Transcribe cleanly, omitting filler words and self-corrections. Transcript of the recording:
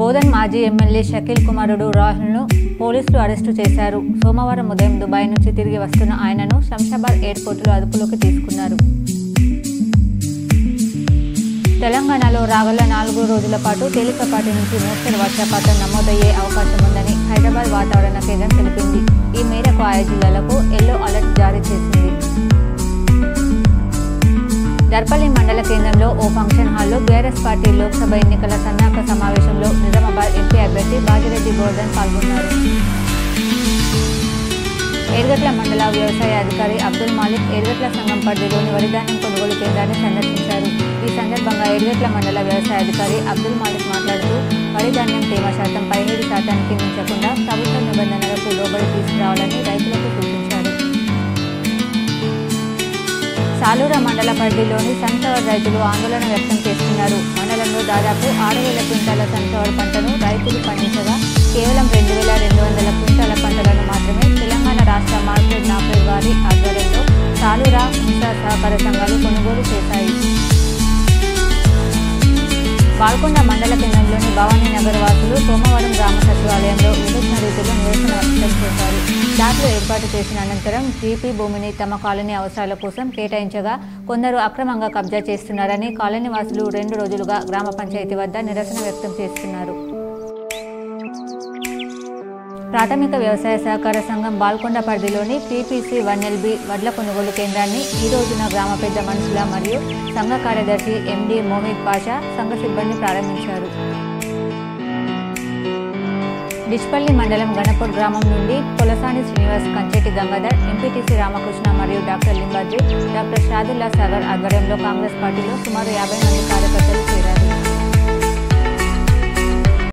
బోధన్ మాజీ ఎమ్మెల్యే షకీల్ కుమారుడు రాహుల్ను పోలీసులు అరెస్టు చేశారు. సోమవారం ఉదయం దుబాయ్ నుంచి తిరిగి వస్తున్న ఆయనను శంషాబాద్ ఎయిర్పోర్టులో అదుపులోకి తీసుకున్నారు. తెలంగాణలో రాగల 4 రోజుల పాటు తేలికపాటి నుంచి మోస్తరు వర్షపాతం నమోదయ్యే అవకాశం ఉందని హైదరాబాద్ వాతావరణ కేంద్రం తెలిపింది. ఈ మేరకు ఆయా జిల్లాలకు ఎల్లో అలర్ట్ జారీ చేసింది. దర్పల్లి మండల కేంద్రంలో ఓ ఫంక్షన్ హాల్లో బీఆర్ఎస్ పార్టీ లోక్సభ ఎన్నికల సన్నాహక సమావేశంలో నిజామాబాద్ ఎంపీ అభ్యర్థి బాజిరెడ్డి గోవర్ధన్ పాల్గొన్నారు. ఏర్గట్ల మండల వ్యవసాయ అధికారి అబ్దుల్ మాలిక్ ఏర్గట్ల సంఘం పరిధిలోని వరిధాన్యం కొనుగోలు కేంద్రాన్ని సందర్శించారు. ఈ సందర్భంగా ఏర్గట్ల మండల వ్యవసాయ అధికారి అబ్దుల్ మాలిక్ మాట్లాడుతూ వరిధాన్యం తేమ శాతం 17% మించకుండా ప్రభుత్వ నిబంధనలకు లోబడి తీసుకురావాలని రైతులకు సూచించారు. సాలూరా మండల పరిధిలోని సన్ఫ్లవర్ రైతులు ఆందోళన వ్యక్తం చేస్తున్నారు. మండలంలో దాదాపు 6,000 క్వింటాల సన్ఫ్లవర్ పంటను రైతులు పండించగా కేవలం 2,200 క్వింటాల పంటలను మాత్రమే తెలంగాణ రాష్ట్ర మార్కెట్ నాఫెడ్ వారి ఆధ్వర్యంలో సాలూరా హింసా సహకార సంఘాలు కొనుగోలు చేశాయి. బాల్కొండ మండల కేంద్రంలోని భవానీ నగర్ వాసులు సోమవారం గ్రామ సచివాలయంలో వినూత్న రీతిలో నిరసన వ్యక్తం చేశారు. ఫ్లాట్లు ఏర్పాటు చేసిన అనంతరం జీపీ భూమిని తమ కాలనీ అవసరాల కోసం కేటాయించగా కొందరు అక్రమంగా కబ్జా చేస్తున్నారని కాలనీ వాసులు 2 రోజులుగా గ్రామ పంచాయతీ వద్ద నిరసన వ్యక్తం చేస్తున్నారు. ప్రాథమిక వ్యవసాయ సహకార సంఘం బాల్కొండ పరిధిలోని పీపీసీ 1LB వడ్ల కొనుగోలు కేంద్రాన్ని ఈ రోజున గ్రామ పెద్ద మనుషుల మరియు సంఘ కార్యదర్శి ఎండి మోహిద్ పాషా సంఘ సిబ్బంది ప్రారంభించారు. డిచ్పల్లి మండలం గణపూర్ గ్రామం నుండి పొలసాని శ్రీనివాస్, కంచెటి గంగాధర్, ఎంపీటీసీ రామకృష్ణ మరియు డాక్టర్ లింబాద్రి, డాక్టర్ షాదుల్లా సాగర్ ఆధ్వర్యంలో కాంగ్రెస్ పార్టీలో సుమారు 50 మంది కార్యకర్తలు